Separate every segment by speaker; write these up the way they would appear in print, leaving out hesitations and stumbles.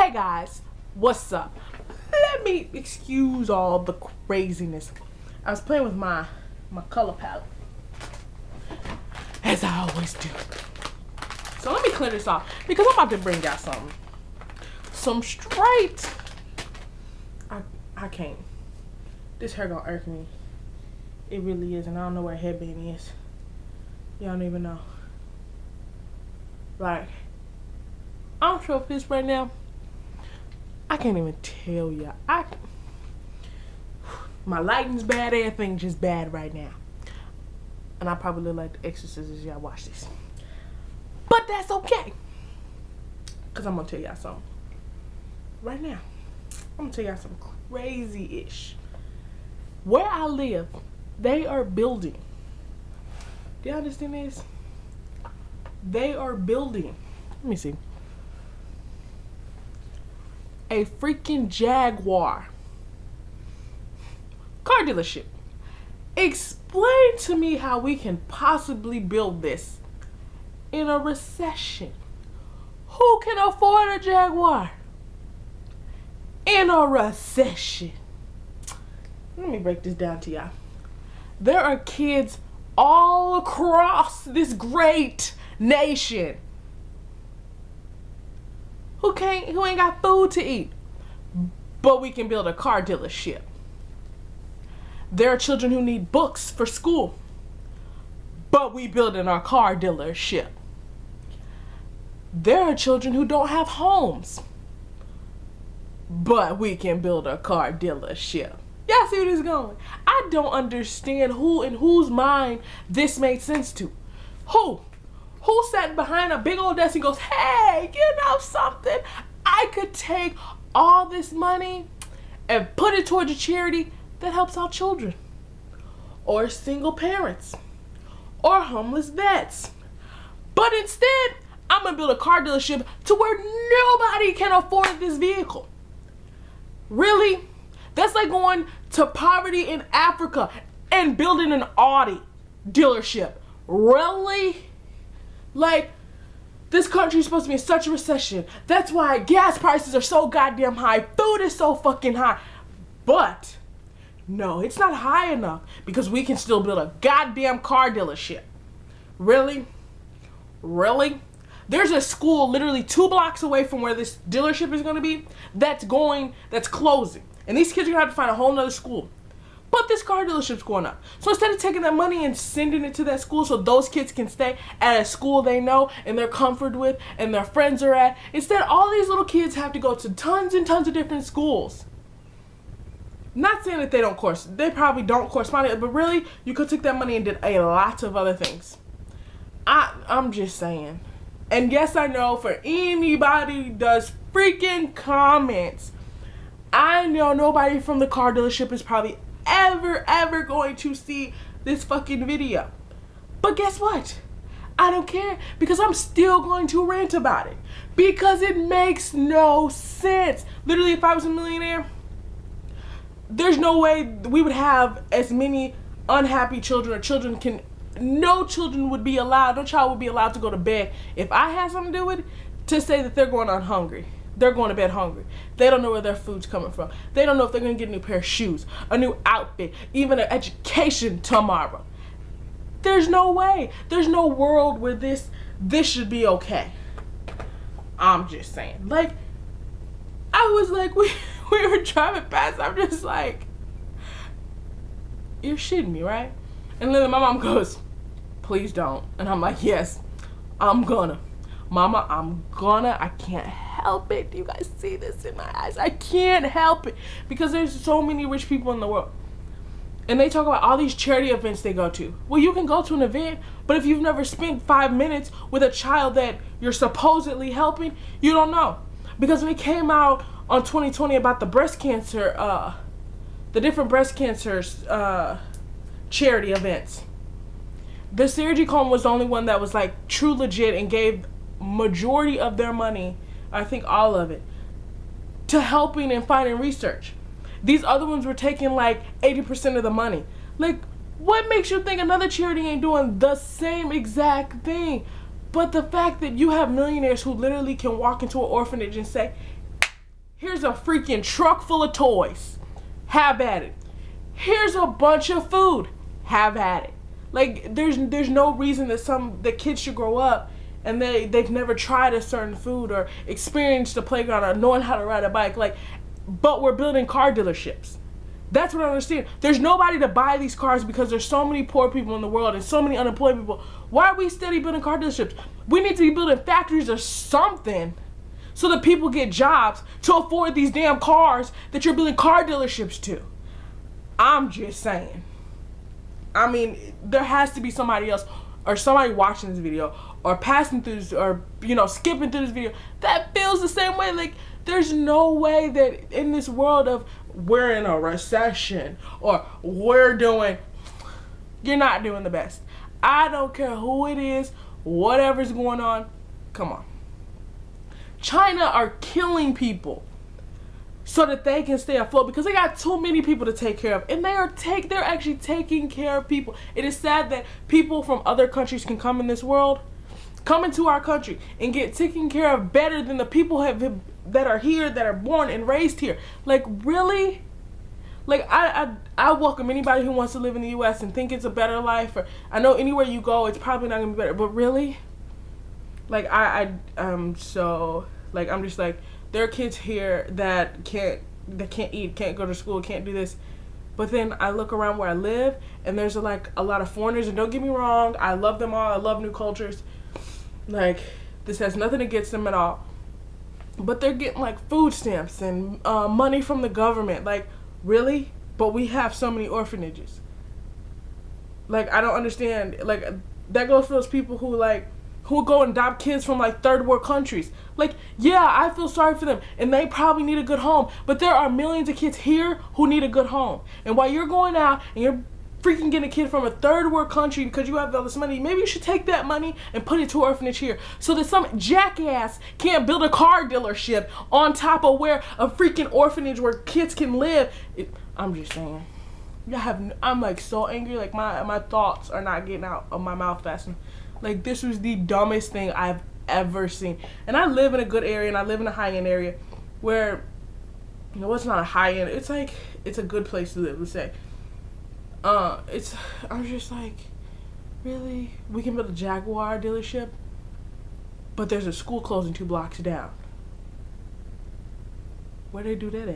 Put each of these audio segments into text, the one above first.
Speaker 1: Hey guys, what's up? Let me excuse all the craziness. I was playing with my color palette, as I always do. So let me clear this off because I'm about to bring out some straight. I can't. This hair gonna irk me. It really is, and I don't know where headband is. Y'all don't even know. Like, I don't show this right now. I can't even tell ya. My lighting's bad, everything's just bad right now. And I probably look like the Exorcist as y'all watch this. But that's okay. Cause I'm gonna tell y'all something. Right now. I'm gonna tell y'all something crazy-ish. Where I live, they are building. Do y'all understand this? They are building. Let me see. A freaking Jaguar car dealership. Explain to me how we can possibly build this in a recession. Who can afford a Jaguar in a recession? Let me break this down to y'all. There are kids all across this great nation who ain't got food to eat, but we can build a car dealership. There are children who need books for school, but we building our car dealership. There are children who don't have homes, but we can build a car dealership. Y'all see where this is going? I don't understand who in whose mind this made sense to. Who sat behind a big old desk and goes, hey, you know something? I could take all this money and put it towards a charity that helps out children, or single parents, or homeless vets. But instead, I'm gonna build a car dealership to where nobody can afford this vehicle. Really? That's like going to poverty in Africa and building an Audi dealership. Really? Like, this country is supposed to be in such a recession. That's why gas prices are so goddamn high. Food is so fucking high. But no, it's not high enough because we can still build a goddamn car dealership. Really? Really? There's a school literally 2 blocks away from where this dealership is going to be that's closing. And these kids are going to have to find a whole nother school. But this car dealership's going up. So instead of taking that money and sending it to that school so those kids can stay at a school they know and they're comfortable with and their friends are at, instead all these little kids have to go to tons and tons of different schools. Not saying that they probably don't correspond, but really, you could take that money and did a lot of other things. I'm just saying. And yes, I know for anybody who does freaking comments, I know nobody from the car dealership is probably ever going to see this fucking video. But guess what? I don't care because I'm still going to rant about it because it makes no sense. Literally, if I was a millionaire, there's no way we would have as many unhappy children or no child would be allowed to go to bed if I had something to do with it to say that they're going on hungry. They're going to bed hungry. They don't know where their food's coming from. They don't know if they're going to get a new pair of shoes, a new outfit, even an education tomorrow. There's no way. There's no world where this should be okay. I'm just saying. Like, I was like, we were driving past. I'm just like, you're shitting me, right? And then my mom goes, please don't. And I'm like, yes, I'm gonna. Mama, I'm gonna. I can't help it. Do you guys see this in my eyes? I can't help it because there's so many rich people in the world. And they talk about all these charity events they go to. Well, you can go to an event, but if you've never spent 5 minutes with a child that you're supposedly helping, you don't know. Because when it came out on 2020 about the breast cancer, the different breast cancers charity events, the Sergi Coleman was the only one that was like true legit and gave majority of their money, I think all of it, to helping and finding research. These other ones were taking like 80% of the money. Like, what makes you think another charity ain't doing the same exact thing? But the fact that you have millionaires who literally can walk into an orphanage and say, Here's a freaking truck full of toys. Have at it. Here's a bunch of food. Have at it. Like, there's no reason that the kids should grow up and they've never tried a certain food or experienced the playground or knowing how to ride a bike. Like, but we're building car dealerships. That's what I understand. There's nobody to buy these cars because there's so many poor people in the world and so many unemployed people. Why are we steady building car dealerships? We need to be building factories or something so that people get jobs to afford these damn cars that you're building car dealerships to. I'm just saying. I mean, there has to be somebody else or somebody watching this video or passing through this or, you know, skipping through this video that feels the same way. Like, there's no way that in this world of we're in a recession or you're not doing the best. I don't care who it is, whatever's going on. Come on. China are killing people so that they can stay afloat because they got too many people to take care of, and they're actually taking care of people. It is sad that people from other countries can come in this world, come into our country and get taken care of better than the people that are here, that are born and raised here. Like, really? Like, I welcome anybody who wants to live in the U.S. and think it's a better life. Or I know anywhere you go, it's probably not gonna be better. But really, like, I'm just like, there are kids here that can't eat, can't go to school, can't do this. But then I look around where I live, and there's like a lot of foreigners. And don't get me wrong, I love them all. I love new cultures. Like, this has nothing against them at all. But they're getting like food stamps and money from the government. Like, really? But we have so many orphanages. Like, I don't understand. Like, that goes for those people who go and adopt kids from like third world countries. Like, yeah, I feel sorry for them and they probably need a good home, but there are millions of kids here who need a good home. And while you're going out and you're freaking getting a kid from a third world country because you have all this money, maybe you should take that money and put it to an orphanage here so that some jackass can't build a car dealership on top of where a freaking orphanage where kids can live. I'm just saying. I'm like so angry. Like, my thoughts are not getting out of my mouth fast enough. Like, this was the dumbest thing I've ever seen. And I live in a good area and I live in a high-end area where, you know, it's not a high-end, it's like, it's a good place to live, let's say. I'm just like, really? We can build a Jaguar dealership, but there's a school closing 2 blocks down. Where do they do that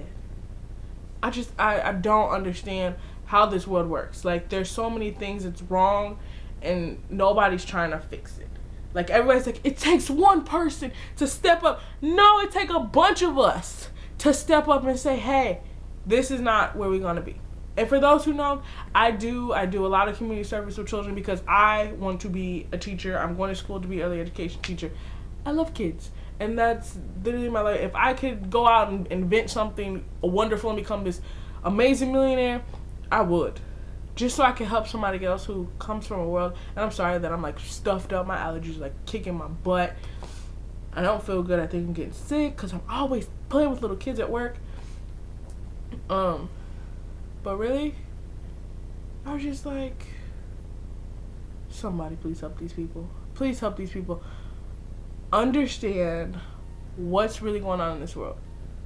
Speaker 1: at? I don't understand how this world works. Like, there's so many things that's wrong and nobody's trying to fix it. Like, everybody's like, it takes one person to step up. No, it takes a bunch of us to step up and say, hey, this is not where we're gonna be. And for those who know, I do a lot of community service with children because I want to be a teacher. I'm going to school to be an early education teacher. I love kids, and that's literally my life. If I could go out and invent something wonderful and become this amazing millionaire, I would. Just so I can help somebody else who comes from a world. And I'm sorry that I'm like stuffed up. My allergies like kicking my butt. I don't feel good. I think I'm getting sick because I'm always playing with little kids at work. But really, I was just like, somebody please help these people. Please help these people understand what's really going on in this world.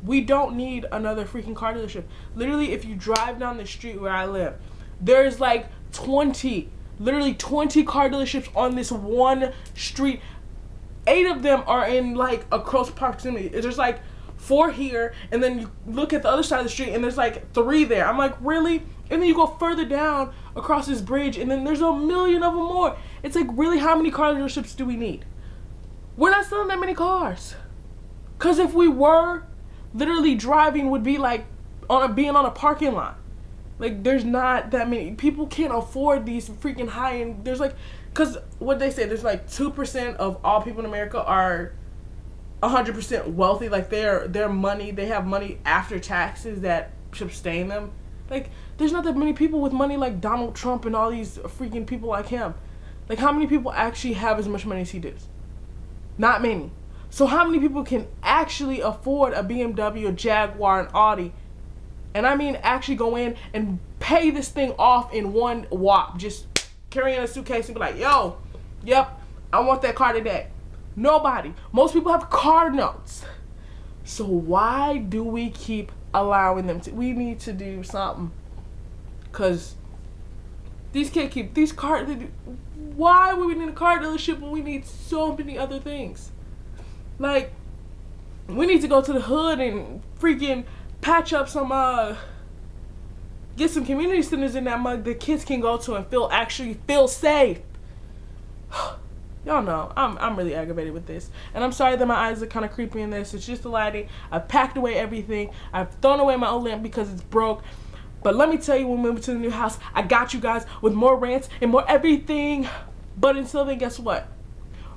Speaker 1: We don't need another freaking car dealership. Literally, if you drive down the street where I live, there's like 20 car dealerships on this one street. 8 of them are in like a close proximity. There's like 4 here, and then you look at the other side of the street and there's like 3 there. I'm like, really? And then you go further down across this bridge and then there's a million of them more. It's like, really, how many car dealerships do we need? We're not selling that many cars. Because if we were, literally driving would be like being on a parking lot. Like, there's not that many. People can't afford these freaking high-end. There's like, because what they say, there's like 2% of all people in America are 100% wealthy. Like, their money, they have money after taxes that sustain them. Like, there's not that many people with money like Donald Trump and all these freaking people like him. Like, how many people actually have as much money as he does? Not many. So how many people can actually afford a BMW, a Jaguar, an Audi? And I mean actually go in and pay this thing off in one whop. Just carry in a suitcase and be like, yo, yep, I want that car today. Nobody. Most people have car notes. So why do we keep allowing them to? We need to do something. Cause these kids keep these cars. Why would we need a car dealership when we need so many other things? Like, we need to go to the hood and freaking patch up some get some community centers in that mug that kids can go to and actually feel safe. Y'all know I'm really aggravated with this, and I'm sorry that my eyes are kind of creepy in this. It's just the lighting. I've packed away everything. I've thrown away my old lamp because it's broke. But let me tell you, when we move to the new house, I got you guys with more rants and more everything. But until then, guess what?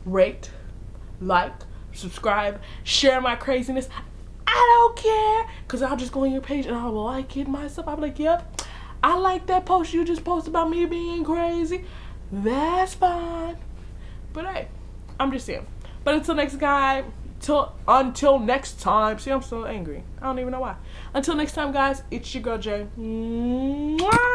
Speaker 1: Rate, like, subscribe, share my craziness. I don't care, because I'll just go on your page and I'll like it myself. I'll be like, yep, I like that post you just posted about me being crazy. That's fine. But hey, I'm just saying. But until next guy, until next time. See, I'm so angry. I don't even know why. Until next time, guys, it's your girl Jay. Mwah!